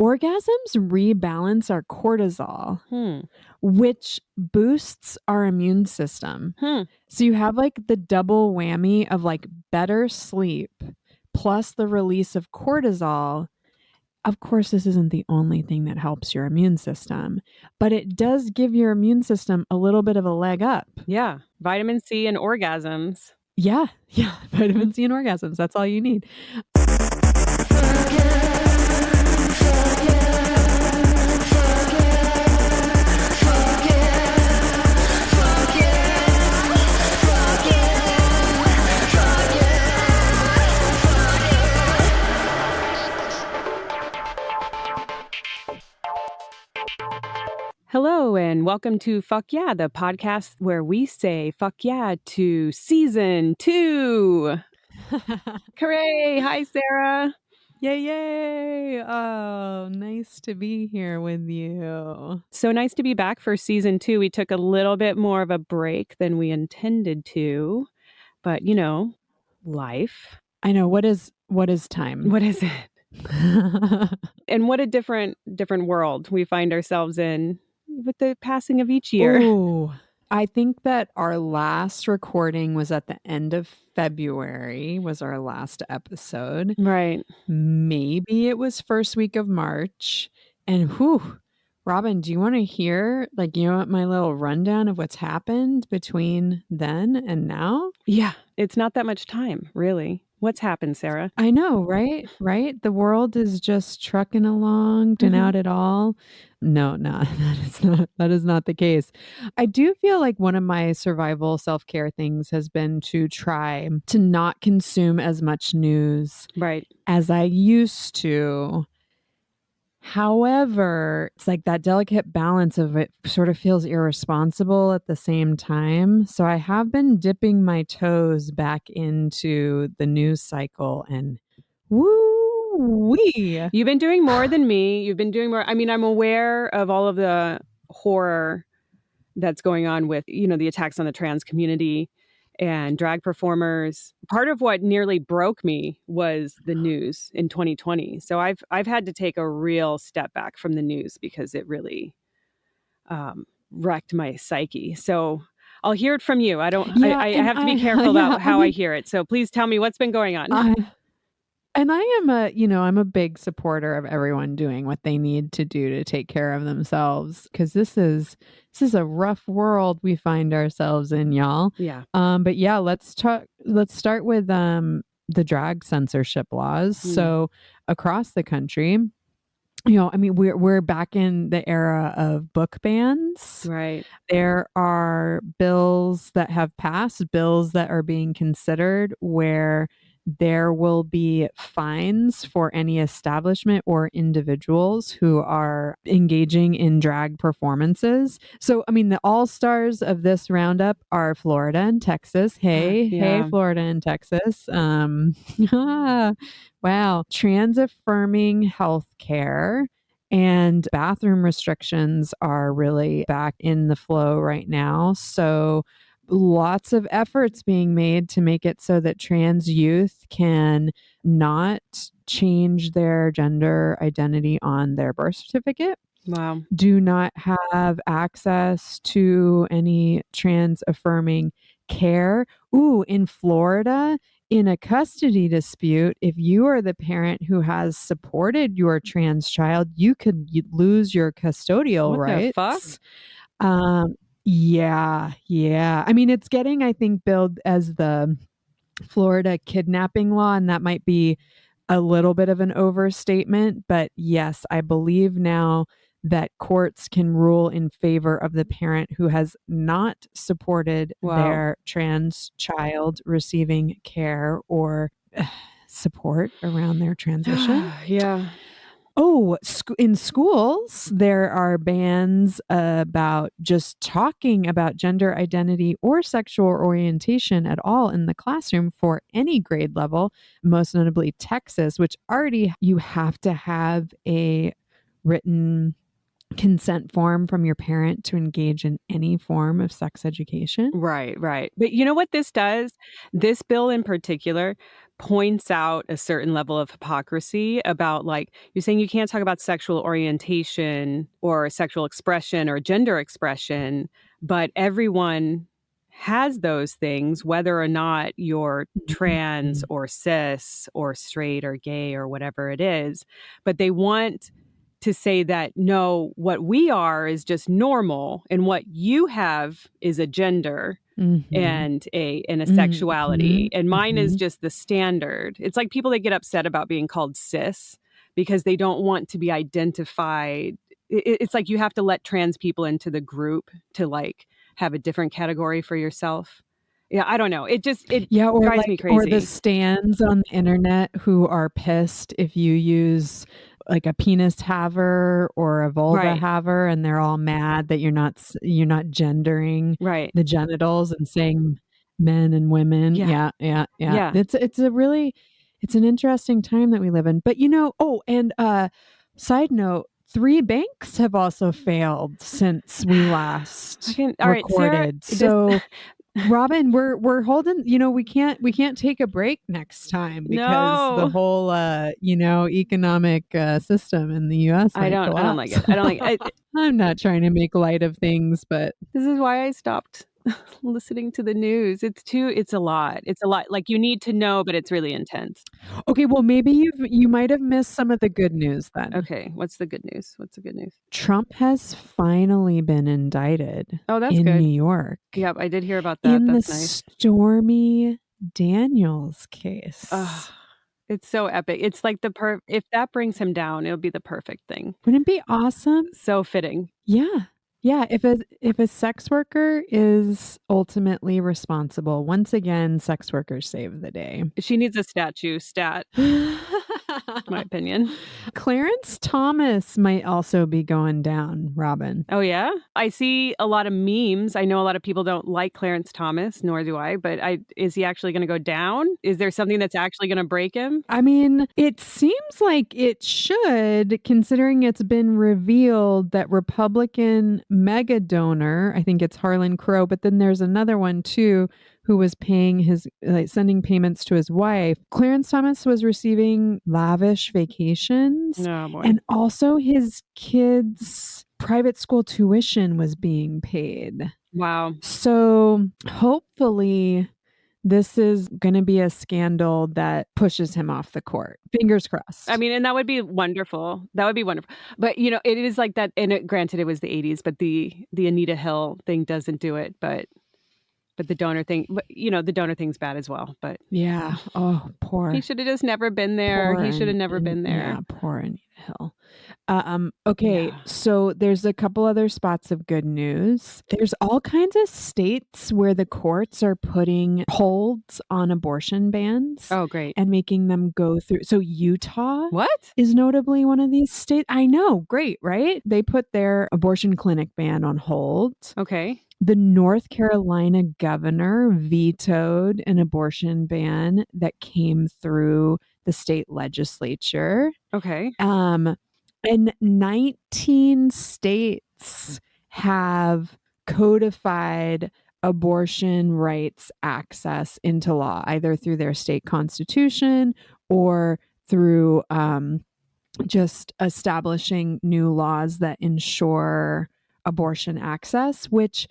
Orgasms rebalance our cortisol, which boosts our immune system. So you have like the double whammy of like better sleep plus the release of cortisol. Of course, this isn't the only thing that helps your immune system, but it does give your immune system a little bit of a leg up. Yeah. Vitamin C and orgasms. Yeah. Vitamin C and orgasms. That's all you need. Hello and welcome to Fuck Yeah, the podcast where we say fuck yeah to season 2. Hooray! Hi, Sarah. Yay. Oh, nice to be here with you. So nice to be back for season 2. We took a little bit more of a break than we intended to, but you know, life. I know. What is time? What is it? And what a different world we find ourselves in with the passing of each year. Ooh, I think that our last recording was at the end of February, was our last episode. Right. Maybe it was first week of March. And Robin, do you want to hear my little rundown of what's happened between then and now? Yeah, it's not that much time, really. What's happened, Sarah? I know, right? The world is just trucking along, out it all. No, that is not the case. I do feel like one of my survival self-care things has been to try to not consume as much news as I used to. However, it's like that delicate balance of it sort of feels irresponsible at the same time. So I have been dipping my toes back into the news cycle and woo-wee. You've been doing more than me. You've been doing more. I mean, I'm aware of all of the horror that's going on with, the attacks on the trans community and drag performers. Part of what nearly broke me was the news in 2020. So I've had to take a real step back from the news because it really wrecked my psyche. So I'll hear it from you. I have to be careful about how I hear it. So please tell me what's been going on. And I am I'm a big supporter of everyone doing what they need to do to take care of themselves, because this is a rough world we find ourselves in, y'all. Yeah. But yeah, let's start with the drag censorship laws. So across the country, we're back in the era of book bans. Right. There are bills that have passed, bills that are being considered, where there will be fines for any establishment or individuals who are engaging in drag performances. So, the all-stars of this roundup are Florida and Texas. Hey, Florida and Texas. Wow. Trans-affirming healthcare and bathroom restrictions are really back in the flow right now. So lots of efforts being made to make it so that trans youth can not change their gender identity on their birth certificate. Wow. Do not have access to any trans affirming care. In Florida, in a custody dispute, if you are the parent who has supported your trans child, you could lose your custodial rights. What the fuck? Yeah. It's getting, I think, billed as the Florida kidnapping law, and that might be a little bit of an overstatement. But yes, I believe now that courts can rule in favor of the parent who has not supported their trans child receiving care or support around their transition. Yeah. In schools, there are bans about just talking about gender identity or sexual orientation at all in the classroom for any grade level, most notably Texas, which already you have to have a written consent form from your parent to engage in any form of sex education. Right, right. But you know what this does? This bill in particular points out a certain level of hypocrisy about, like, you're saying you can't talk about sexual orientation or sexual expression or gender expression, but everyone has those things, whether or not you're trans Mhm. or cis or straight or gay or whatever it is. But they want to say that, no, what we are is just normal and what you have is a gender Mhm. and a sexuality, Mhm. and mine is Mhm. just the standard. It's like people that get upset about being called cis because they don't want to be identified. It's like you have to let trans people into the group to, like, have a different category for yourself. Yeah, I don't know. It Yeah, drives me or the crazy. stands on the internet who are pissed if you use like a penis haver or a vulva Right, haver, and they're all mad that you're not gendering right. the genitals and saying men and women. Yeah, Yeah, yeah, yeah. yeah. It's an interesting time that we live in. But and side note, 3 banks have also failed since we last All right, Sarah, recorded. this So Robin, we're holding, we can't take a break next time because the no. whole economic system in the US might I don't like collapse. it. I don't like it. I'm not trying to make light of things, but This is why I stopped listening to the news. It's a lot. It's a lot. Like, you need to know, but it's really intense. okay, well maybe you might have missed some of the good news then. Okay, what's the good news? What's the good news? Trump has finally been indicted Oh, that's in good. New York Yep, I did hear about that. in the That's nice. Stormy Daniels Ugh, case. it's so epic. It's like if that brings him down, it'll be the perfect thing. Wouldn't it be awesome? So fitting. Yeah. Yeah, if a sex worker is ultimately responsible, once again, sex workers save the day. She needs a statue, stat, my opinion. Clarence Thomas might also be going down, Robin. Oh, yeah? I see a lot of memes. I know a lot of people don't like Clarence Thomas, nor do I, but is he actually gonna go down? Is there something that's actually gonna break him? I mean, it seems like it should, considering it's been revealed that Republican mega donor, I think it's Harlan Crow, but then there's another one too, who was paying sending payments to his wife. Clarence Thomas was receiving lavish vacations, Oh, boy. and also his kids' private school tuition was being paid. Wow. So hopefully this is going to be a scandal that pushes him off the court. Fingers I crossed. mean, and that would be wonderful. That would be wonderful. But, it is like that, and granted it was the '80s, but the Anita Hill thing doesn't do it, but the donor thing, but, the donor thing's bad as well, but Yeah. Oh, he should have just never been there. He should have never been Yeah, there. poor Anita Hill. Okay, Yeah. so there's a couple other spots of good news. There's all kinds of states where the courts are putting holds on abortion bans Oh, great. and making them go through. So Utah What? is notably one of these states. I know, great, right? They put their abortion clinic ban on hold. Okay. The North Carolina governor vetoed an abortion ban that came through the state legislature. Okay. And 19 states have codified abortion rights access into law, either through their state constitution or through just establishing new laws that ensure abortion access, which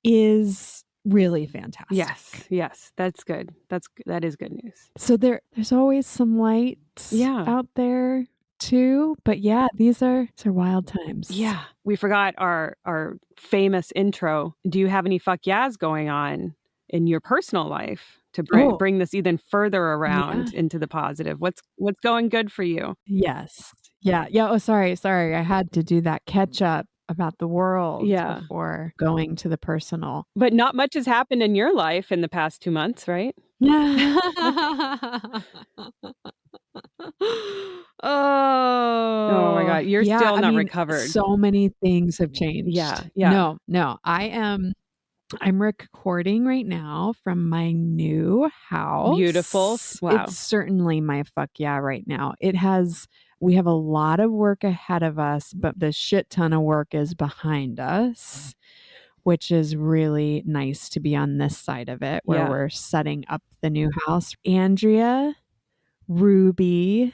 is really fantastic. Yes, that's good. That is good news. So there's always some light Yeah. out there too, but yeah, these are wild times. Yeah. We forgot our famous intro. Do you have any fuck yeahs going on in your personal life to Oh, bring this even further yeah. around into the positive? What's going good for you? Yes. Yeah. Yeah. Oh, sorry. I had to do that catch up about the world Yeah. before going to the personal. But not much has happened in your life in the past 2 months, right? Yeah. Oh my Oh, God, you're yeah. still I not mean, recovered. so many things have changed. Yeah. No. I'm recording right now from my new house. Beautiful. Wow. It's certainly my fuck yeah right now. It has We have a lot of work ahead of us, but the shit ton of work is behind us, which is really nice to be on this side of it where Yeah. we're setting up the new house. Andrea, Ruby,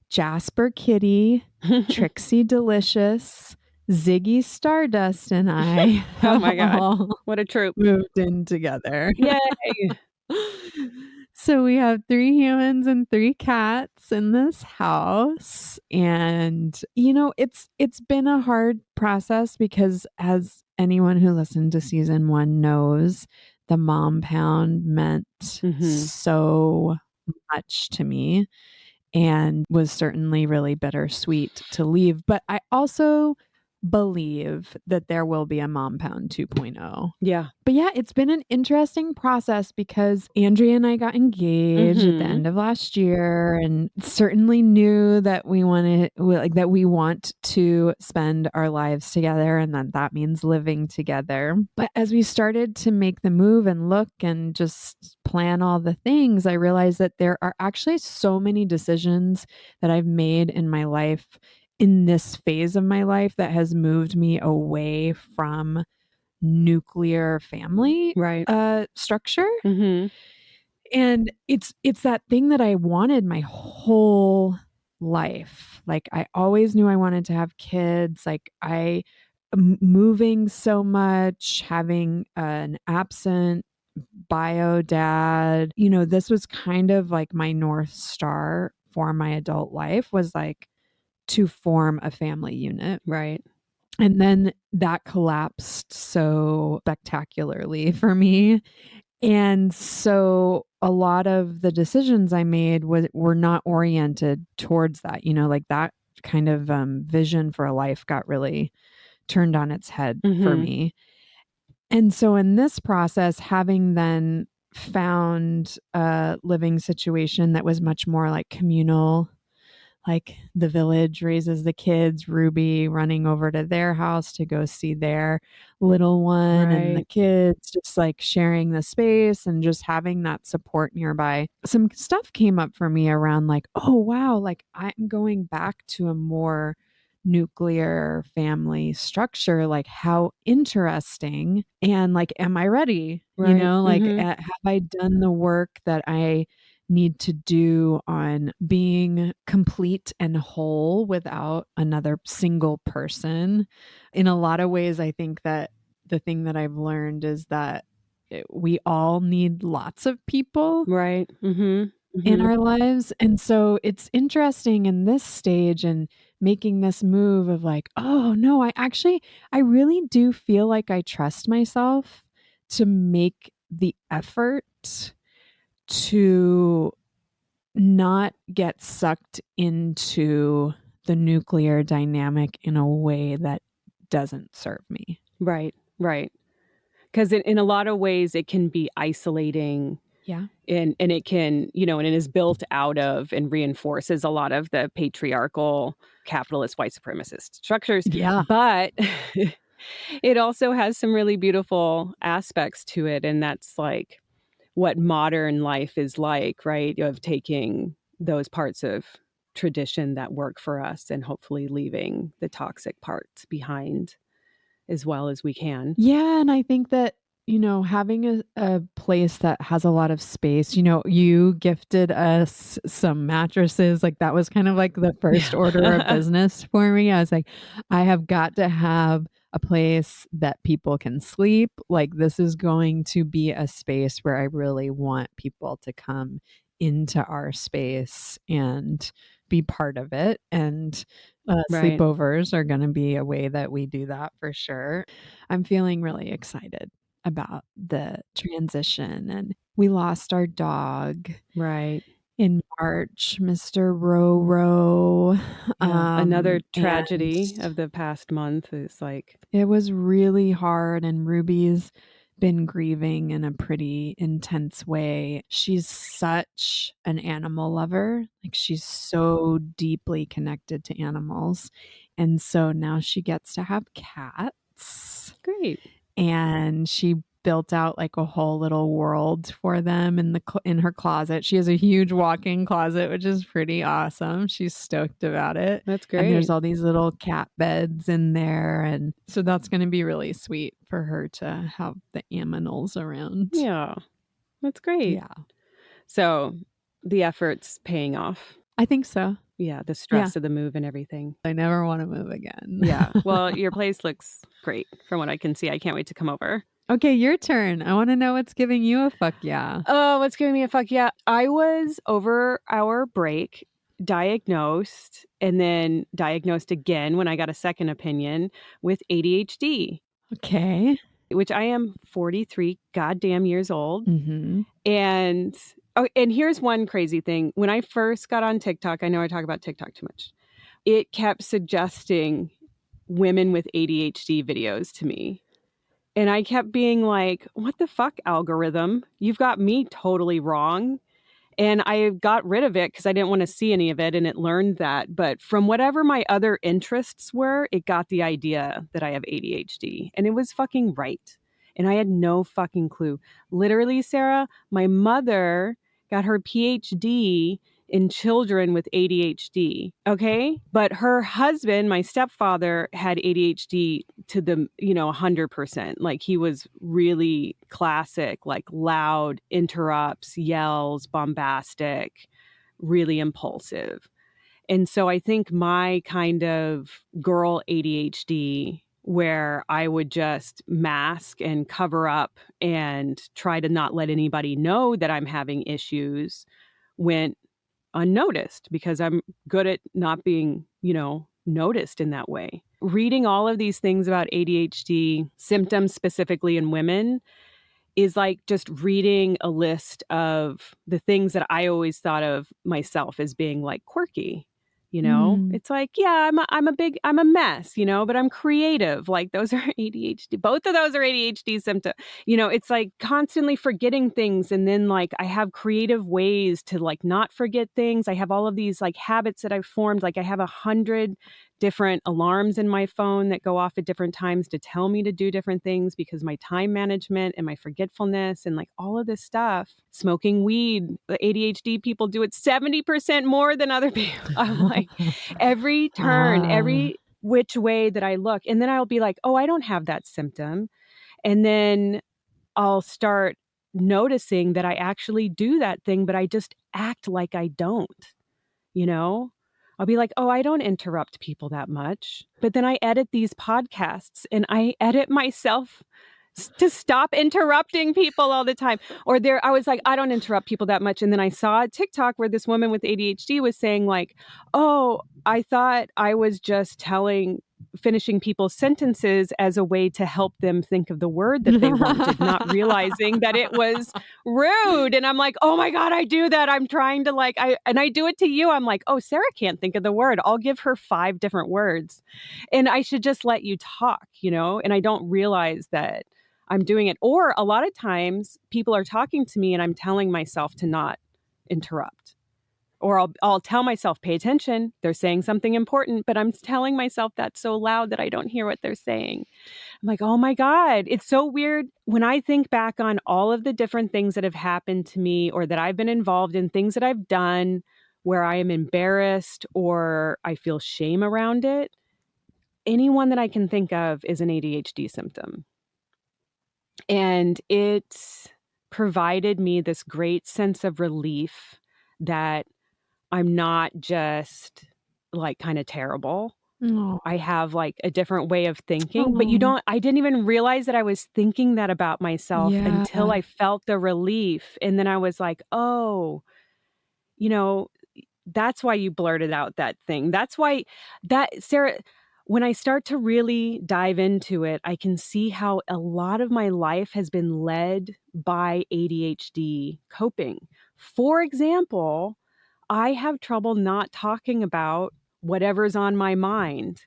Jasper Kitty, Trixie Delicious, Ziggy Stardust, and I Oh have my God. all What a troop. moved in together. Yay. So we have 3 humans and 3 cats in this house. And it's been a hard process because, as anyone who listened to season 1 knows, the mompound meant Mhm. so much to me and was certainly really bittersweet to leave. But I also believe that there will be a Mompound 2.0. Yeah. But yeah, it's been an interesting process because Andrea and I got engaged at the Mhm. end of last year and certainly knew that we want to spend our lives together and that means living together. But as we started to make the move and look and just plan all the things, I realized that there are actually so many decisions that I've made in my life in this phase of my life that has moved me away from nuclear family Right. structure. Mhm. And it's that thing that I wanted my whole life. Like I always knew I wanted to have kids. Like moving so much, having an absent bio dad, this was kind of like my North Star for my adult life, was like to form a family unit. Right. And then that collapsed so spectacularly for me. And so a lot of the decisions I made were not oriented towards that. Like that kind of vision for a life got really turned on its head for Mhm. me. And so in this process, having then found a living situation that was much more like communal, like the village raises the kids, Ruby running over to their house to go see their little one, and the Right. kids just like sharing the space and just having that support nearby. Some stuff came up for me around like, oh, wow, like I'm going back to a more nuclear family structure. Like, how interesting. And like, am I ready? Right. Like, Mhm. have I done the work that I need to do on being complete and whole without another single person? In a lot of ways, I think that the thing that I've learned is that we all need lots of people Right. Mhm. in Mhm. our lives. And so it's interesting in this stage and making this move of like, oh no, I really do feel like I trust myself to make the effort to not get sucked into the nuclear dynamic in a way that doesn't serve me. Right. Right. 'Cause in a lot of ways, it can be isolating Yeah. and it can, and it is built out of and reinforces a lot of the patriarchal, capitalist, white supremacist structures, Yeah. but it also has some really beautiful aspects to it, and that's, like, what modern life is like, right? Of taking those parts of tradition that work for us and hopefully leaving the toxic parts behind as well as we can. Yeah, and I think that, having a place that has a lot of space, you gifted us some mattresses. Like that was kind of like the first order of Yeah. business for me. I was like, I have got to have a place that people can sleep. Like this is going to be a space where I really want people to come into our space and be part of it. And Right. sleepovers are going to be a way that we do that for sure. I'm feeling really excited about the transition. And we lost our dog Right. in March, Mr. Roro. Yeah. Another And tragedy of the past month is like it was really hard. And Ruby's been grieving in a pretty intense way. She's such an animal lover. Like she's so deeply connected to animals. And so now she gets to have cats great. and she built out like a whole little world for them in her closet. She has a huge walk-in closet, which is pretty awesome. She's stoked about it. That's And there's great. all these little cat beds in there, and so that's going to be really sweet for her to have the aminals around. Yeah. That's great. Yeah. So the effort's paying off. I think so. Yeah, the stress of the move and everything. I never want to move again. Yeah. Well, your place looks great from what I can see. I can't wait to come over. Okay, your turn. I want to know what's giving you a fuck yeah. Oh, what's giving me a fuck yeah? I was over our break diagnosed and then diagnosed again when I got a second opinion with ADHD. Okay. Which I am 43 goddamn years old. Mm-hmm. And here's one crazy thing. When I first got on TikTok, I know I talk about TikTok too much. It kept suggesting women with ADHD videos to me. And I kept being like, what the fuck, algorithm? You've got me totally wrong. And I got rid of it because I didn't want to see any of it, and it learned that. But from whatever my other interests were, it got the idea that I have ADHD. And it was fucking right. And I had no fucking clue. Literally, Sarah, my mother got her PhD in children with ADHD. Okay. But her husband, my stepfather, had ADHD to the, 100%. Like he was really classic, like loud, interrupts, yells, bombastic, really impulsive. And so I think my kind of girl ADHD, where I would just mask and cover up and try to not let anybody know that I'm having issues, went unnoticed because I'm good at not being, noticed in that way. Reading all of these things about ADHD symptoms specifically in women is like just reading a list of the things that I always thought of myself as being like quirky. It's like, yeah, I'm a mess, but I'm creative. Like those are ADHD. Both of those are ADHD symptoms. It's like constantly forgetting things. And then like I have creative ways to like not forget things. I have all of these like habits that I've formed. Like I have 100 different alarms in my phone that go off at different times to tell me to do different things because my time management and my forgetfulness and like all of this stuff. Smoking weed, the ADHD people do it 70% more than other people. I'm like, every turn, every which way that I look, and then I'll be like, oh, I don't have that symptom. And then I'll start noticing that I actually do that thing, but I just act like I don't, I'll be like, oh, I don't interrupt people that much. But then I edit these podcasts and I edit myself to stop interrupting people all the time. Or I was like, I don't interrupt people that much. And then I saw a TikTok where this woman with ADHD was saying like, oh, I thought I was just finishing people's sentences as a way to help them think of the word that they wanted, not realizing that it was rude. And I'm like, oh my God, I do that. I'm trying to and I do it to you. I'm like, oh, Sarah can't think of the word. I'll give her 5 different words and I should just let you talk, and I don't realize that I'm doing it. Or a lot of times people are talking to me and I'm telling myself to not interrupt. Or I'll tell myself, pay attention. They're saying something important, but I'm telling myself that so loud that I don't hear what they're saying. I'm like, oh my God, it's so weird. When I think back on all of the different things that have happened to me or that I've been involved in, things that I've done where I am embarrassed or I feel shame around it, anyone that I can think of is an ADHD symptom. And it provided me this great sense of relief that I'm not just like kind of terrible. Oh. I have like a different way of thinking, but I didn't even realize that I was thinking that about myself until I felt the relief. And then I was like, oh, that's why you blurted out that thing. That's why Sarah, when I start to really dive into it, I can see how a lot of my life has been led by ADHD coping. For example, I have trouble not talking about whatever's on my mind.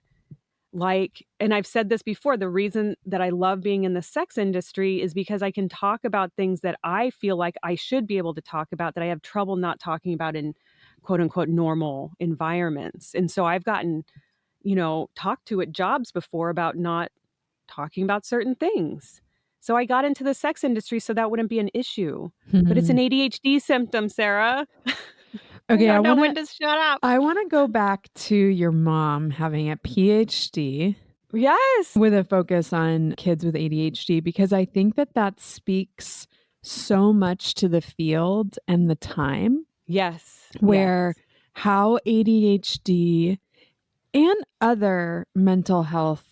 And I've said this before, the reason that I love being in the sex industry is because I can talk about things that I feel like I should be able to talk about that I have trouble not talking about in quote unquote normal environments. And so I've gotten, talked to at jobs before about not talking about certain things So I got into the sex industry so that wouldn't be an issue. But it's an Mhm. ADHD symptom, Sarah. I Okay, don't know when to shut up. I wanna go back to your mom having a PhD Yes. with a focus on kids with ADHD, because I think that that speaks so much to the field and the time, Yes. Yes. where how ADHD and other mental health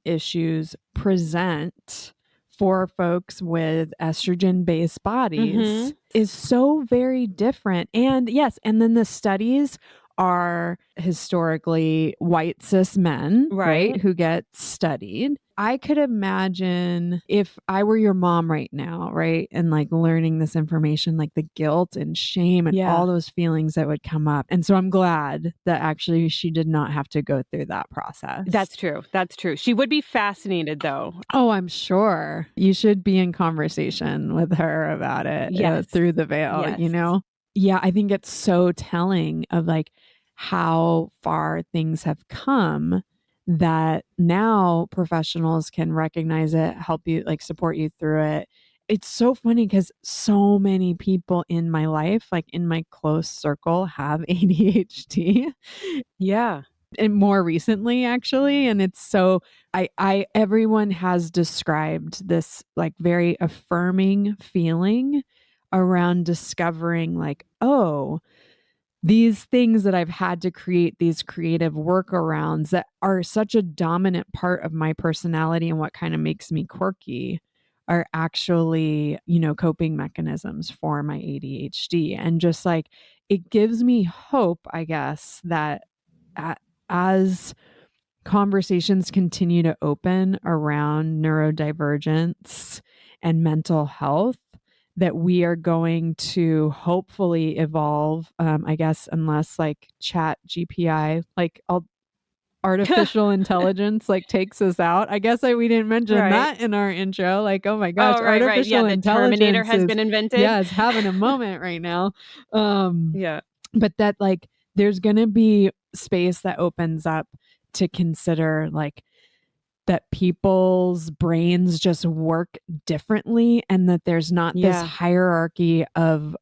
issues present for folks with estrogen based bodies Mhm. is so very different. And yes, and then the studies are historically white cis men, right, Right. who get studied. I could imagine if I were your mom right now, right, and like learning this information, like the guilt and shame and all Yeah. those feelings that would come up. And so I'm glad that actually she did not have to go through that process. That's true. That's true. She would be fascinated though. Oh, I'm sure you should be in conversation with her about it Yes. through the veil, you Yes. know? Yeah, I think it's so telling of like how far things have come that now professionals can recognize it, help you, like support you through it. It's so funny because so many people in my life, like in my close circle, have ADHD Yeah. and more recently actually, and it's so I everyone has described this like very affirming feeling around discovering like, oh, these things that I've had to create, these creative workarounds that are such a dominant part of my personality and what kind of makes me quirky, are actually, you know, coping mechanisms for my ADHD. And just like it gives me hope, I guess, that a- as conversations continue to open around neurodivergence and mental health, that we are going to hopefully evolve, I guess, unless like chat GPI, like artificial intelligence like takes us out. I guess we didn't mention Right. that in our intro. Like, oh my gosh, Oh, right, right. Yeah, artificial the Terminator intelligence has is, been invented. yeah, is having a moment right now. Um, Yeah. but that like there's going to be space that opens up to consider like that people's brains just work differently, and that there's not this Yeah. hierarchy of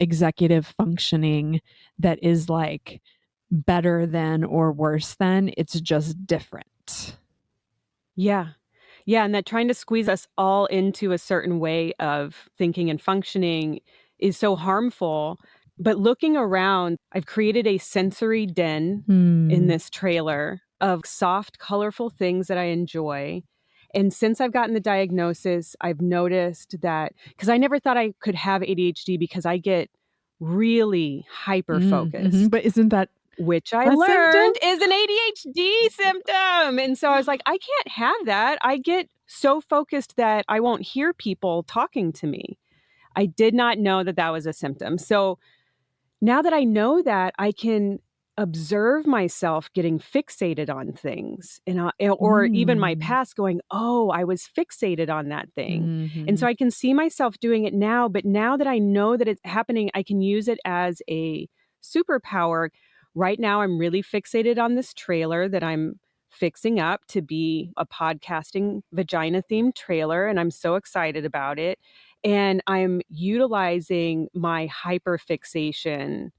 executive functioning that is like better than or worse than. It's just different. Yeah. Yeah, and that trying to squeeze us all into a certain way of thinking and functioning is so harmful. But looking around, I've created a sensory den in Hmm. this trailer of soft, colorful things that I enjoy. And since I've gotten the diagnosis, I've noticed that because I never thought I could have ADHD because I get really hyper Mm-hmm. focused, But isn't that which I a symptom? learned is an ADHD symptom, and so I was like, "I can't have that." I get so focused that I won't hear people talking to me. I did not know that that was a symptom. So, now that I know that, I can observe myself getting fixated on things and, or even my Mm. past going, "Oh, I was fixated on that thing." And Mm-hmm. so I can see myself doing it now, but now that I know that it's happening, I can use it as a superpower. Right now, I'm really fixated on this trailer that I'm fixing up to be a podcasting vagina themed trailer, and I'm so excited about it. And I'm utilizing my hyperfixation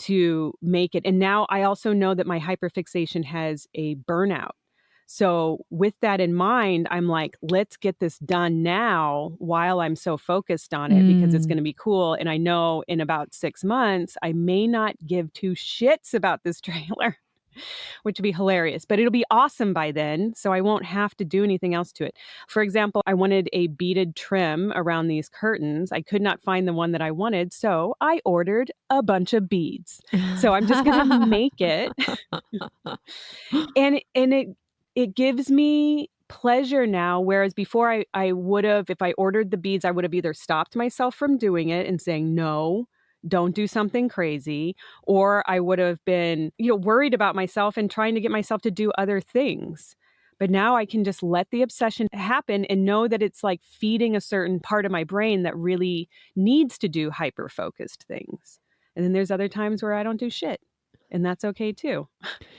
to make it. And now I also know that my hyperfixation has a burnout. So, with that in mind, I'm like, let's get this done now while I'm so focused on it because it's Mm. going to be cool. And I know in about 6 months, I may not give two shits about this trailer, which would be hilarious, but it'll be awesome by then. So I won't have to do anything else to it. For example, I wanted a beaded trim around these curtains. I could not find the one that I wanted. So I ordered a bunch of beads. So I'm just going to make it. And it gives me pleasure now, whereas before I would have, if I ordered the beads, I would have either stopped myself from doing it and saying, "No, don't do something crazy," or I would have been, worried about myself and trying to get myself to do other things. But now I can just let the obsession happen and know that it's like feeding a certain part of my brain that really needs to do hyper focused things. And then there's other times where I don't do shit. And that's okay too,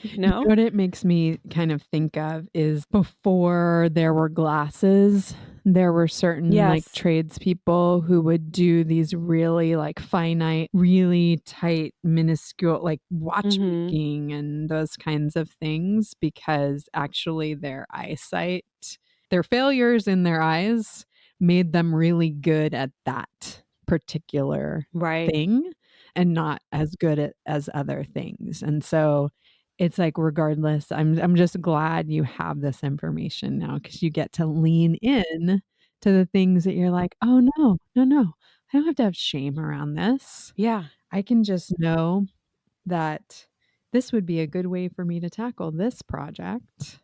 you know? What it makes me kind of think of is before there were glasses There were certain like Yes. tradespeople who would do these really like finite, really tight, minuscule, like Mhm. watchmaking and those kinds of things because actually their eyesight, their failures in their eyes made them really good at that particular Right. thing and not as good at as other things. And so it's like regardless, I'm just glad you have this information now because you get to lean in to the things that you're like, "Oh, no. No, no. I don't have to have shame around this. Yeah. I can just know that this would be a good way for me to tackle this project.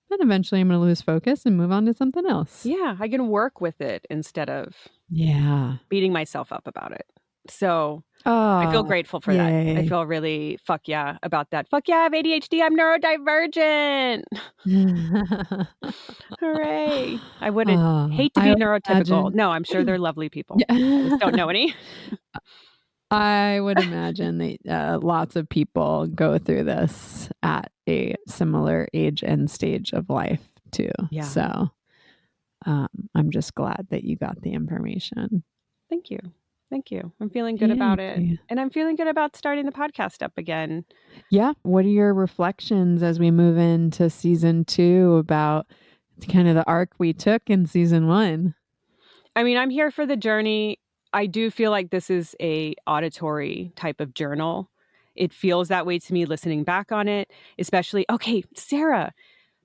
Then eventually I'm gonna lose focus and move on to something else." Yeah, I can work with it instead of Yeah. beating myself up about it. So, I feel Oh, grateful for that. I yay. feel really fuck yeah about that. Fuck yeah, I have ADHD, I'm neurodivergent. Hooray. I would Oh, hate to I be would neurotypical. imagine No, I'm sure they're lovely people. I just don't yeah. know any. I would imagine that, lots of people go through this at a similar age and stage of life too. Yeah. So, I'm just glad that you got the information. Thank you. Thank you. I'm feeling good about it, Yay. and I'm feeling good about starting the podcast up again. Yeah. What are your reflections as we move into season 2 about kind of the arc we took in season 1? I mean, I'm here for the journey. I do feel like this is a auditory type of journal. It feels that way to me listening back on it, especially okay, Sarah,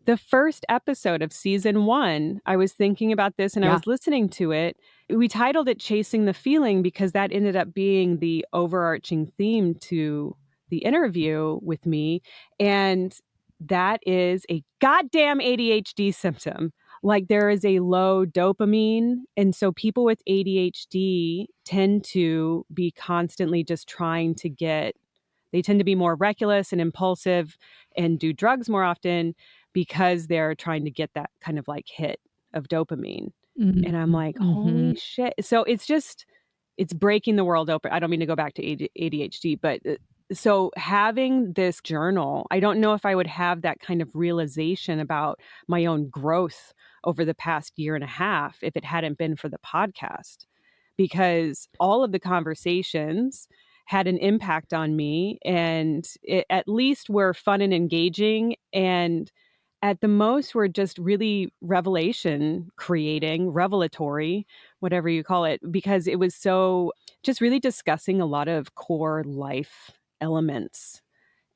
the first episode of season 1, I was thinking about this and I Yeah. was listening to it. We titled it Chasing the Feeling because that ended up being the overarching theme to the interview with me. And that is a goddamn ADHD symptom. Like there is a low dopamine. And so people with ADHD tend to be constantly just trying to get, they tend to be more reckless and impulsive and do drugs more often because they're trying to get that kind of like hit of dopamine. Mhm. And I'm like, Mhm. holy shit. So it's just, it's breaking the world open. I don't mean to go back to ADHD, but so having this journal, I don't know if I would have that kind of realization about my own growth over the past year and a half if it hadn't been for the podcast, because all of the conversations had an impact on me and it, at least were fun and engaging, and at the most were just really revelation creating, revelatory, whatever you call it, because it was so just really discussing a lot of core life elements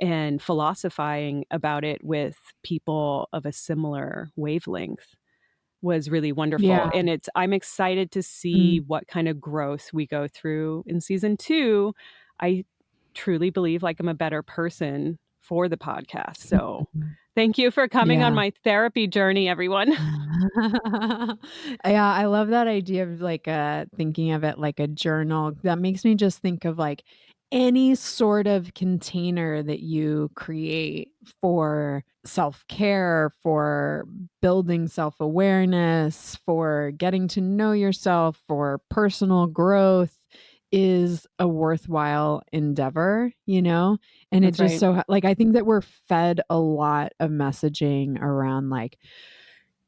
and philosophizing about it with people of a similar wavelength was really wonderful. Yeah. And it's, I'm excited to Mm. see what kind of growth we go through in season 2. I truly believe like I'm a better person for the podcast. So Mhm. thank you for coming on Yeah. my therapy journey, everyone. Yeah, I love that idea of like thinking of it like a journal. That makes me just think of like any sort of container that you create for self-care, for building self-awareness, for getting to know yourself, for personal growth is a worthwhile endeavor, you know? And it That's just right. so like I think that we're fed a lot of messaging around like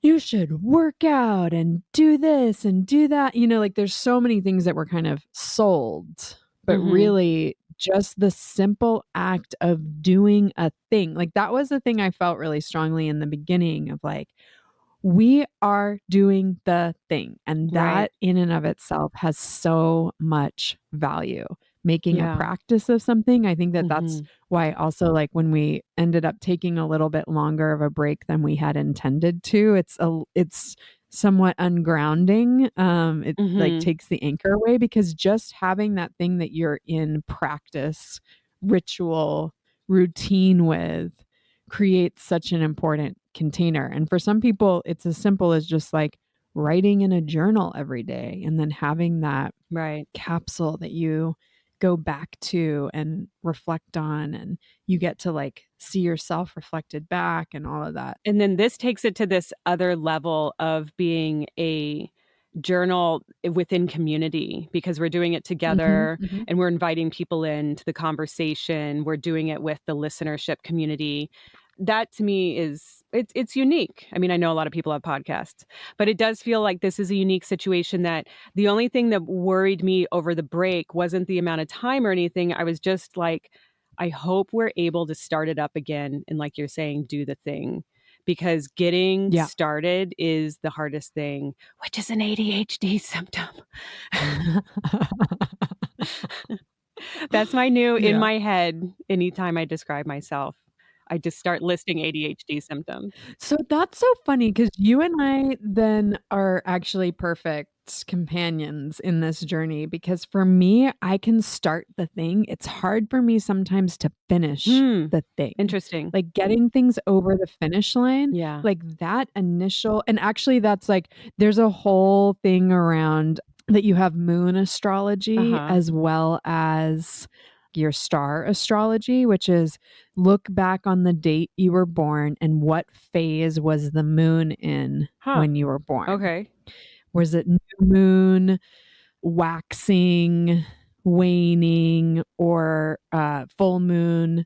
you should work out and do this and do that. You know, like there's so many things that were kind of sold, but Mhm. really just the simple act of doing a thing. Like that was the thing I felt really strongly in the beginning of like, we are doing the thing. And Right. that in and of itself has so much value. Making a Yeah. practice of something, I think that that's Mhm. why also like when we ended up taking a little bit longer of a break than we had intended to, it's somewhat ungrounding. It like Mhm. takes the anchor away because just having that thing that you're in practice, ritual, routine with creates such an important container. And for some people, it's as simple as just like writing in a journal every day and then having that Right. capsule that you go back to and reflect on, and you get to like see yourself reflected back and all of that. And then this takes it to this other level of being a journal within community because we're doing it Mhm, together mhm. and we're inviting people into the conversation. We're doing it with the listenership community. That to me is it's unique. I mean, I know a lot of people have podcasts, but it does feel like this is a unique situation that the only thing that worried me over the break wasn't the amount of time or anything. I was just like, I hope we're able to start it up again and, like you're saying, do the thing, because getting Yeah. started is the hardest thing, which is an ADHD symptom. That's my new in Yeah. my head. Anytime I describe myself, I just start listing ADHD symptoms. So that's so funny because you and I then are actually perfect companions in this journey because for me, I can start the thing. It's hard for me sometimes to finish the thing. Interesting. Like getting things over the finish line, Yeah. like that initial, and actually that's like, there's a whole thing around that you have moon astrology Uh-huh. as well as your star astrology, which is look back on the date you were born and what phase was the moon in Huh. when you were born. Okay. Was it new moon, waxing, waning, or full moon?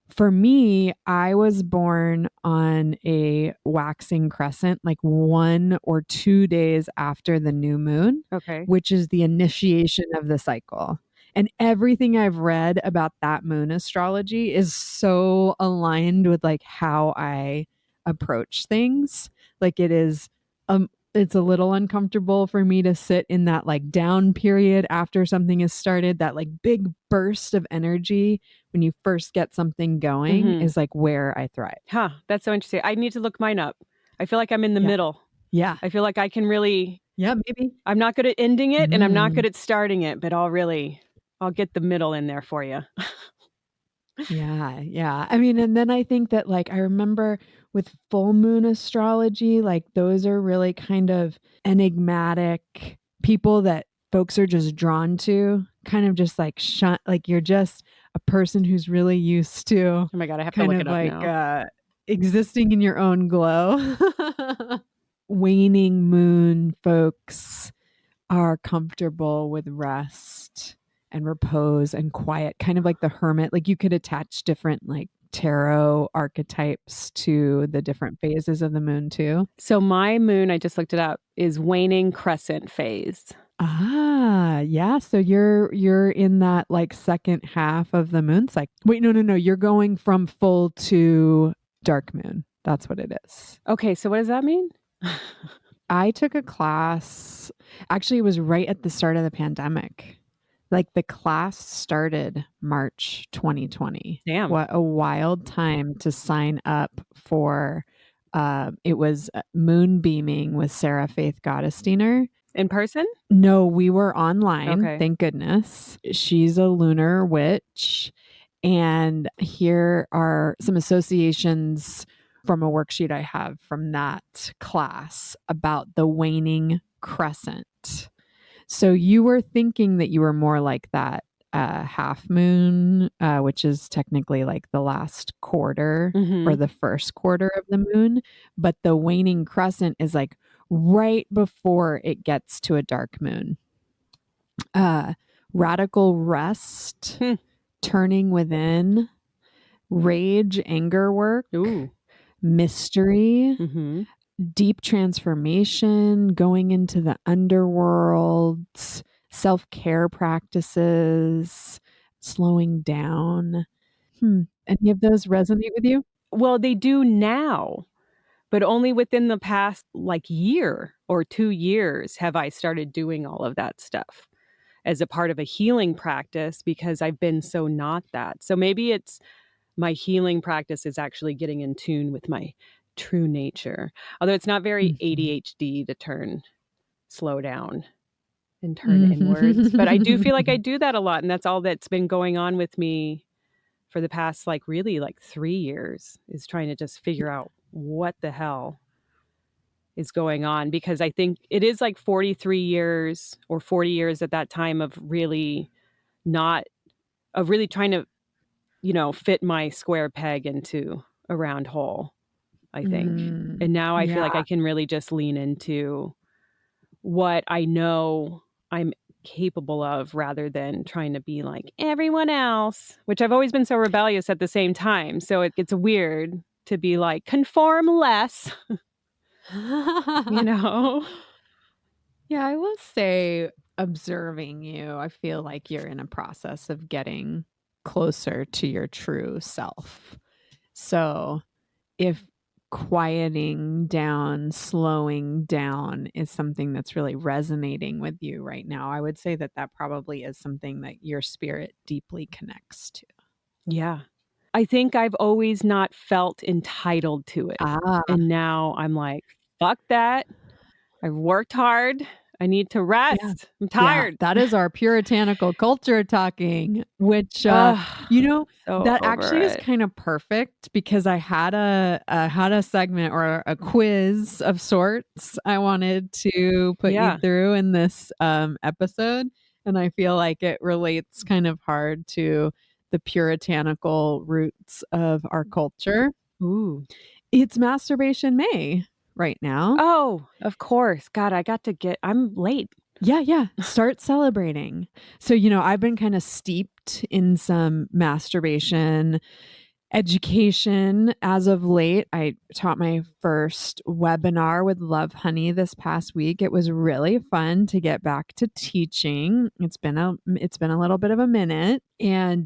For me, I was born on a waxing crescent, like 1 or 2 days after the new moon, Okay. which is the initiation of the cycle. And everything I've read about that moon astrology is so aligned with like how I approach things. Like it's a little uncomfortable for me to sit in that like down period after something has started, that like big burst of energy when you first get something going Mhm. is like where I thrive. Huh, that's so interesting. I need to look mine up. I feel like I'm in the Yeah. middle. Yeah. I feel like I can really Yeah, maybe. I'm not good at ending it and I'm not good Mm. at starting it, but I'll get the middle in there for you. Yeah, yeah. I mean, and then I think that like I remember with full moon astrology, like those are really kind of enigmatic people that folks are just drawn to, kind of just like like you're just a person who's really used to Oh my god, I have to kind look it of up like now. existing in your own glow. Waning moon folks are comfortable with rest and repose and quiet, kind of like the hermit. Like you could attach different like tarot archetypes to the different phases of the moon too. So my moon, I just looked it up, is waning crescent phase. Ah, yeah. So you're in that like second half of the moon cycle. Wait, no. You're going from full to dark moon. That's what it is. Okay, so what does that mean? I took a class, actually, it was right at the start of the pandemic. Like the class started March 2020. Damn. What a wild time to sign up for. It was Moonbeaming with Sarah Faith Gottesdiener. In person? No, we were online, Okay. thank goodness. She's a lunar witch. And here are some associations from a worksheet I have from that class about the waning crescent. So you were thinking that you were more like that half moon, which is technically like the last quarter or Mhm. the first quarter of the moon. But the waning crescent is like right before it gets to a dark moon. Uh, Radical rest, Hmm. turning within, rage, anger work, Ooh. mystery, Mhm. deep transformation, going into the underworld, self care practices, slowing down. Any of those resonate with you? Well, they do now, but only within the past, like, year or 2 years have I started doing all of that stuff as a part of a healing practice because I've been so not that. So maybe it's my healing practice is actually getting in tune with my true nature. Although it's not very Mhm. ADHD to slow down and turn inwards, but I do feel like I Mhm. do that a lot, and that's all that's been going on with me for the past, like, really, like, 3 years, is trying to just figure out what the hell is going on, because I think it is, like, 43 years or 40 years at that time of not really trying to, fit my square peg into a round hole, I think. And now I feel like Yeah. I can really just lean into what I know I'm capable of rather than trying to be like everyone else, which I've always been so rebellious at the same time. So it's weird. to be like, conform less, you know? Yeah, I will say, observing you, I feel like you're in a process of getting closer to your true self. So, if quieting down, slowing down is something that's really resonating with you right now, I would say that that probably is something that your spirit deeply connects to. Yeah. I think I've always not felt entitled to it. Ah, And now I'm like, fuck that. I've worked hard. I need to yeah. rest. I'm Yeah, tired. that is our puritanical culture talking, which, Ugh, you know, so that over actually is it. kind of perfect because I had a segment or a quiz of sorts I wanted to put you Yeah. through in this, episode, and I feel like it relates kind of hard to the puritanical roots of our culture. Ooh. It's Masturbation May right now. Oh, of course. God, I'm late. Yeah, yeah. Start celebrating. So, I've been kind of steeped in some masturbation education as of late. I taught my first webinar with Love Honey this past week. It was really fun to get back to teaching. It's been a little bit of a minute, and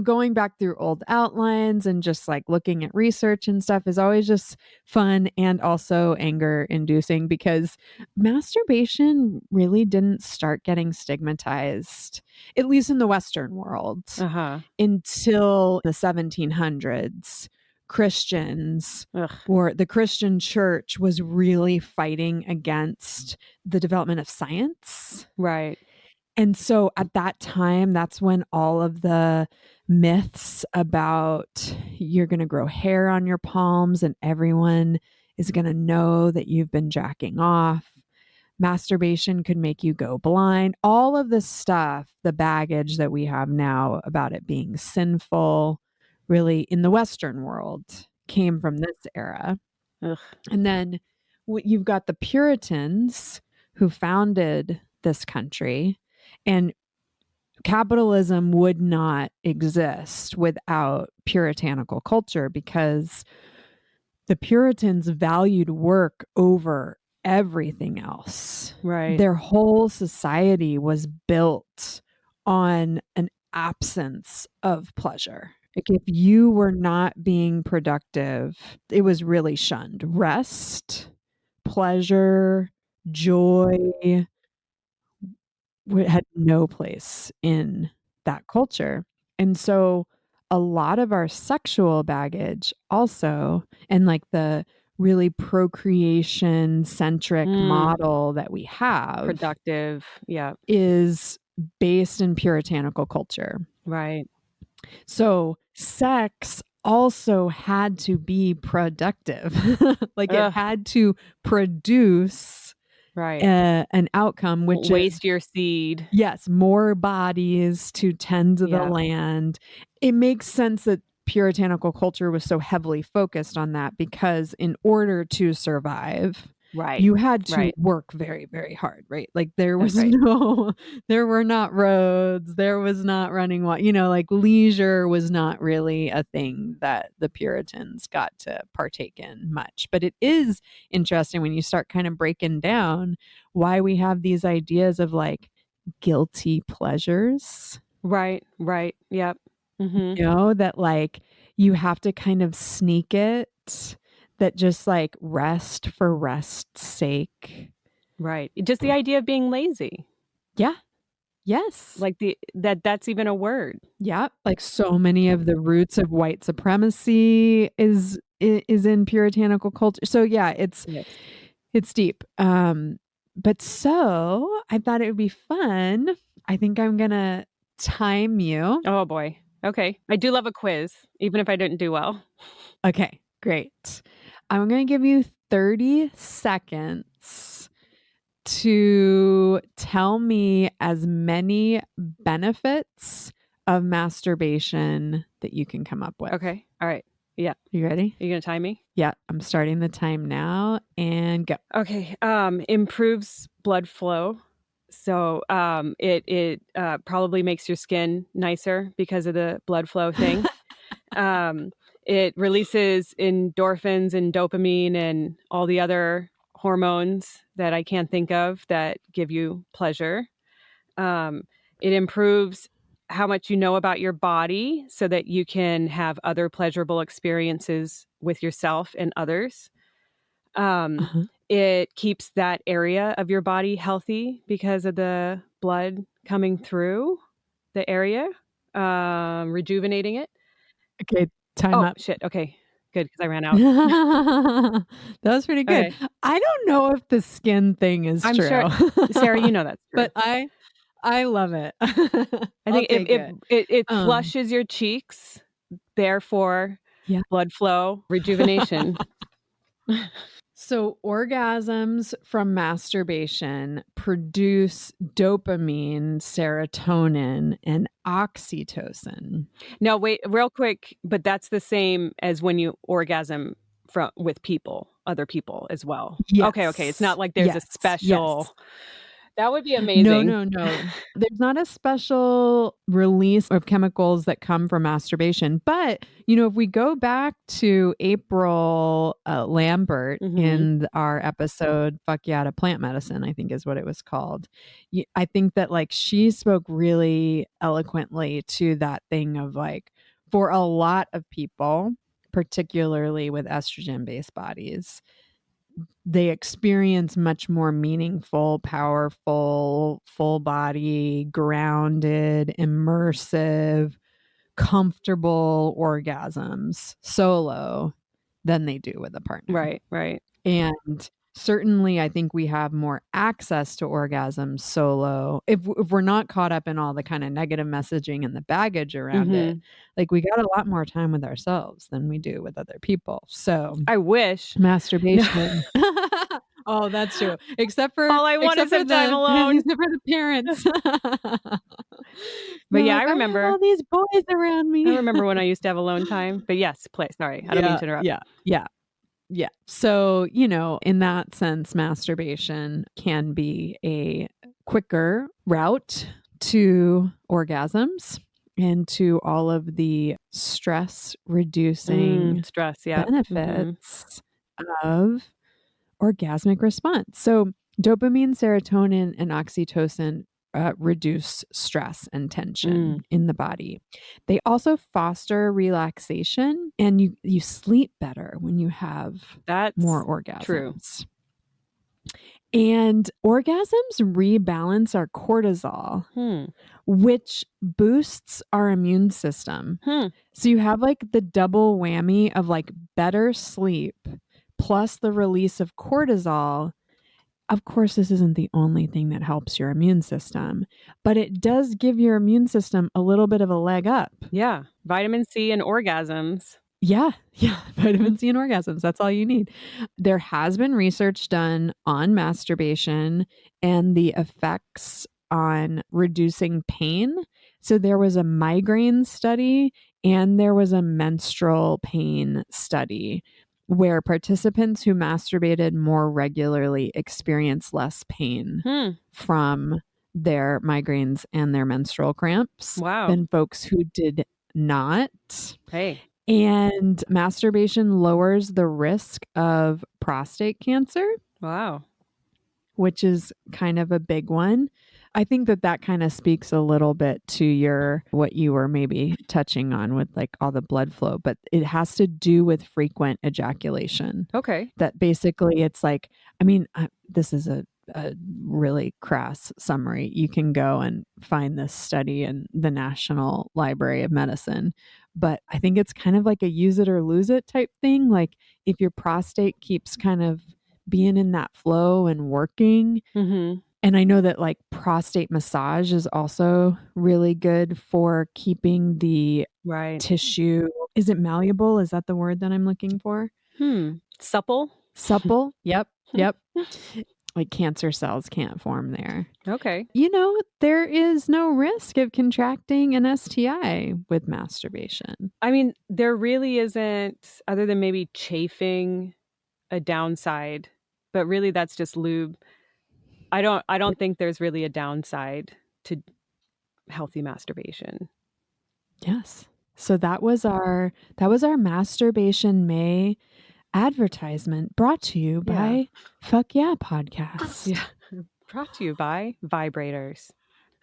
going back through old outlines and just like looking at research and stuff is always just fun and also anger inducing because masturbation really didn't start getting stigmatized, at least in the Western world, Uh-huh. until the 1700s. Christians Ugh. or the Christian church was really fighting against the development of science. Right. And so at that time, that's when all of the myths about you're going to grow hair on your palms and everyone is going to know that you've been jacking off, masturbation could make you go blind, all of this stuff, the baggage that we have now about it being sinful, really in the Western world, came from this era. Ugh. And then you've got the Puritans who founded this country, and capitalism would not exist without puritanical culture because the Puritans valued work over everything else. Right. Their whole society was built on an absence of pleasure. Like if you were not being productive, it was really shunned. Rest, pleasure, joy had no place in that culture. And so a lot of our sexual baggage also, and like the really procreation centric Mm, model that we have, productive. Yeah. is based in puritanical culture. Right. So sex also had to be productive. Like it Ugh. had to produce Right. an outcome, which is, Waste your seed. yes, more bodies to tend to the Yeah. land. It makes sense that puritanical culture was so heavily focused on that because in order to survive, Right. you had to Right. work very, very hard, right? Like there That's was right. no, there were not roads, there was not running water, like leisure was not really a thing that the Puritans got to partake in much. But it is interesting when you start kind of breaking down why we have these ideas of like guilty pleasures, Right. Right. Yep. Mhm. that like you have to kind of sneak it, that just like rest for rest's sake. Right. Just the idea of being lazy. Yeah. Yes. Like that's even a word. Yeah. Like so many of the roots of white supremacy is in puritanical culture. So yeah, Yes. it's deep. But so I thought it would be fun. I think I'm gonna time you. Oh boy. Okay. I do love a quiz, even if I didn't do well. Okay, great. I'm gonna give you 30 seconds to tell me as many benefits of masturbation that you can come up with. Okay. All right. Yeah. You ready? Are you gonna time me? Yeah, I'm starting the time now and go. Okay. Improves blood flow. So it probably makes your skin nicer because of the blood flow thing. Um, It releases endorphins and dopamine and all the other hormones that I can't think of that give you pleasure. It improves how much you know about your body so that you can have other pleasurable experiences with yourself and others. Um, Uh-huh. it keeps that area of your body healthy because of the blood coming through the area, rejuvenating it. Okay, time Oh, up. shit. Okay, good, because I ran out. That was pretty good. Okay. I don't know if the skin thing is I'm sure, true, Sarah, you know that's true. but I love it. I I'll think take it. it Um, flushes your cheeks, therefore yeah. blood flow, rejuvenation. So orgasms from masturbation produce dopamine, serotonin, and oxytocin. No, wait, real quick, but that's the same as when you orgasm from with people, other people as well. Okay, it's not Yes. like there's a Yes. special. Yes. That would be No, amazing. no, no. There's not a special release of chemicals that come from masturbation. But, if we go back to April Lambert Mhm. in our episode, Fuck Yeah to Plant Medicine, I think is what it was called. I think that like she spoke really eloquently to that thing of like, for a lot of people, particularly with estrogen based bodies, they experience much more meaningful, powerful, full body, grounded, immersive, comfortable orgasms solo than they do with a partner. Right, right. And certainly, I think we have more access to orgasms solo if we're not caught up in all the kind of negative messaging and the baggage around it. Mhm. Like, we got a lot more time with ourselves than we do with other people. So, I wish. No. masturbation. Oh, that's true. Except for All I want is except for some time the alone. except for the parents. But They're yeah, like, "I have all I these boys around me." remember when I used to have alone time. But yes, play. Sorry, I don't mean Yeah, to interrupt. yeah, yeah, yeah. So, in that sense, masturbation can be a quicker route to orgasms and to all of the stress reducing Stress, yeah. Mhm. benefits of orgasmic response. So, dopamine, serotonin, and oxytocin reduce stress and Mm, tension in the body. They also foster relaxation, and you sleep better when you have more that's true. orgasms. And orgasms rebalance our cortisol, Hmm. which boosts our immune system. Hmm. So you have like the double whammy of like better sleep plus the release of cortisol. Of course, this isn't the only thing that helps your immune system, but it does give your immune system a little bit of a leg up. Yeah. Vitamin C and orgasms. Yeah, yeah, Hmm. vitamin C and orgasms, that's all you need. There has been research done on masturbation and the effects on reducing pain. So there was a migraine study and there was a menstrual pain study where participants who masturbated more regularly experienced less pain Hmm. from their migraines and their menstrual cramps Wow. than folks who did not. Hey. And masturbation lowers the risk of prostate cancer, Wow. which is kind of a big one. I think that kind of speaks a little bit to what you were maybe touching on with like all the blood flow, but it has to do with frequent ejaculation. Okay. That basically it's like, I mean, this is a really crass summary. You can go and find this study in the National Library of Medicine, but I think it's kind of like a use it or lose it type thing. Like if your prostate keeps kind of being in that flow and working. Mhm. And I know that like prostate massage is also really good for keeping the Right. tissue. Is it malleable? Is that the word that I'm looking for? Supple? Supple? Yep. Yep. Like cancer cells can't form there. Okay. There is no risk of contracting an STI with masturbation. I mean, there really isn't, other than maybe chafing, a downside, but really that's just lube. I don't think there's really a downside to healthy masturbation. Yes. So that was our Masturbation May advertisement brought to you Yeah. by Fuck Yeah Podcast. Yeah. Brought to you by vibrators.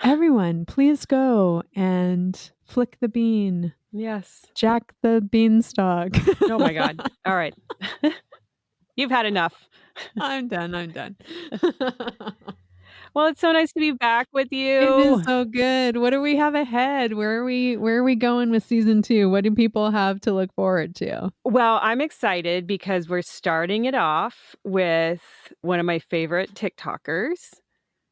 Everyone, please go and flick the bean. Yes. Jack the beanstalk. Oh my God. All right. You've had enough. I'm done. Well, it's so nice to be back with It is you. so good. What do we have ahead? Where are we going with season 2? What do people have to look forward to? Well, I'm excited because we're starting it off with one of my favorite TikTokers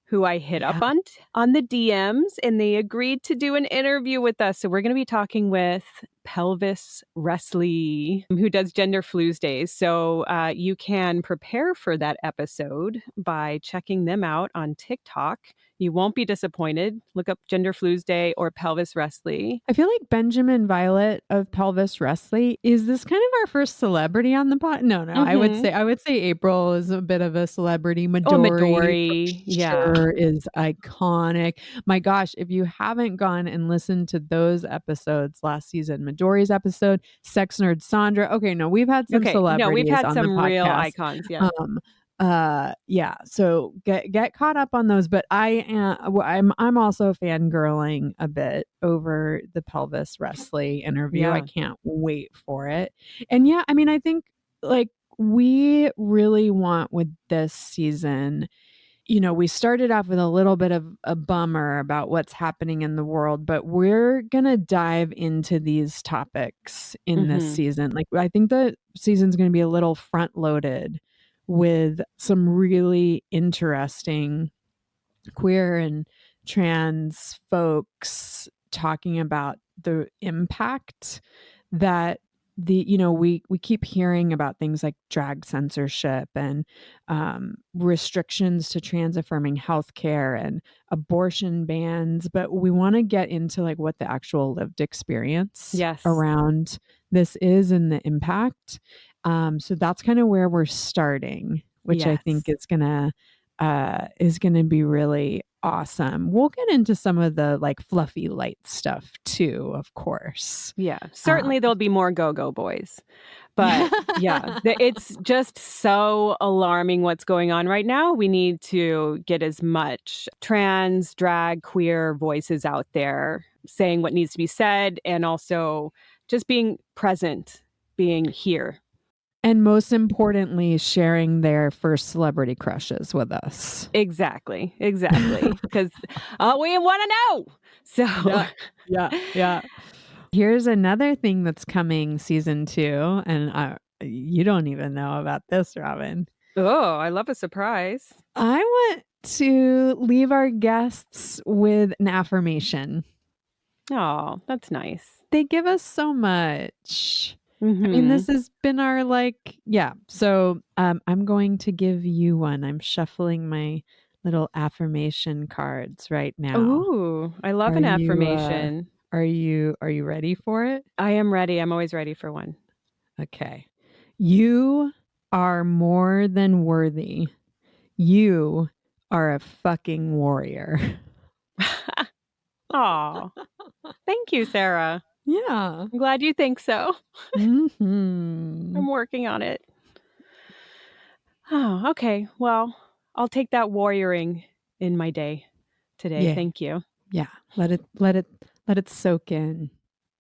who I hit up Yeah. on the DMs, and they agreed to do an interview with us. So we're going to be talking with Pelvis Wrestly, who does Gender Flues Days. So you can prepare for that episode by checking them out on TikTok. You won't be disappointed. Look up Gender Flues Day or Pelvis Wrestly. I feel like Benjamin Violet of Pelvis Wrestly, is this kind of our first celebrity on the pod? No. I would say April is a bit of a celebrity. Oh, Midori Midori. Yeah. sure is iconic. My gosh, if you haven't gone and listened to those episodes last season, Midori's episode, Sex Nerd Sandra. Okay, no, we've had some Okay. celebrities No, we've had on the some real podcast. icons. Yeah. Yeah, so get caught up on those, but I'm also fangirling a bit over the Pelvis Wrestling interview. Yeah. I can't wait for it. And yeah, I mean, I think like we really want with this season, we started off with a little bit of a bummer about what's happening in the world, but we're going to dive into these topics in this season. Like, I think the season's going to be a little front loaded with some really interesting queer and trans folks talking about the impact that we keep hearing about things like drag censorship and restrictions to trans affirming healthcare and abortion bans, but we want to get into like what the actual lived experience around this is and the impact. So that's kind of where we're starting, which I think is gonna be really awesome. We'll get into some of the like fluffy light stuff too, of course. Yeah, certainly there'll be more go-go boys. But yeah, it's just so alarming what's going on right now. We need to get as much trans, drag, queer voices out there saying what needs to be said, and also just being present, being here. And most importantly, sharing their first celebrity crushes with us. Exactly. Because we want to know. So yeah. Here's another thing that's coming season 2, and you don't even know about this, Robin. Oh, I love a surprise. I want to leave our guests with an affirmation. Oh, that's nice. They give us so much. I mean, this has been our so I'm going to give you one. I'm shuffling my little affirmation cards right now. Ooh, I love an affirmation. Are you ready for it? I am ready. I'm always ready for one. Okay. You are more than worthy. You are a fucking warrior. Aw. Thank you, Sarah. Yeah. I'm glad you think so. I'm working on it. Oh, okay. Well, I'll take that warrioring in my day today. Yeah. Thank you. Yeah. Let it soak in.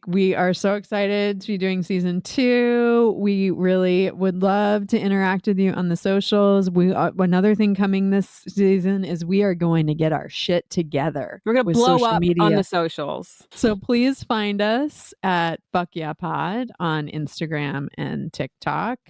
We are so excited to be doing season 2. We really would love to interact with you on the socials. Another thing coming this season is we are going to get our shit together. We're going to blow up on the socials. So please find us at Fuck Yeah Pod on Instagram and TikTok.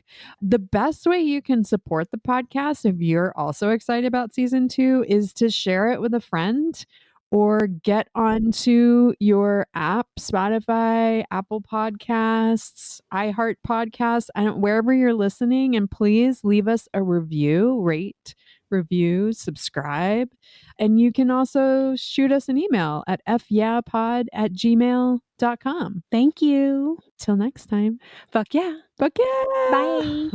The best way you can support the podcast, if you're also excited about season 2, is to share it with a friend or get onto your app, Spotify, Apple Podcasts, iHeart Podcasts, wherever you're listening, and please leave us a review, rate, review, subscribe. And you can also shoot us an email at fyeahpod@gmail.com. Thank you. Till next time. Fuck yeah. Fuck yeah. Bye.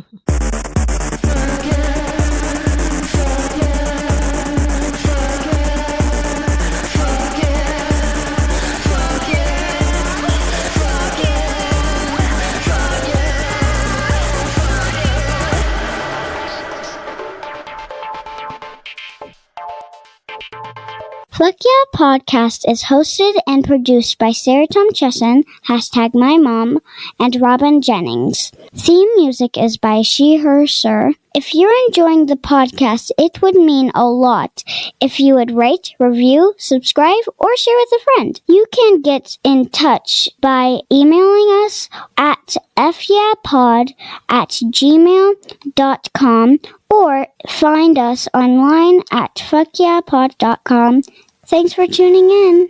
Fuck Yeah Podcast is hosted and produced by Sarah Tom Chesson, #MyMom, and Robin Jennings. Theme music is by She, Her, Sir. If you're enjoying the podcast, it would mean a lot if you would rate, review, subscribe, or share with a friend. You can get in touch by emailing us at fyeahpod@gmail.com or find us online at fuckyeahpod.com. Thanks for tuning in.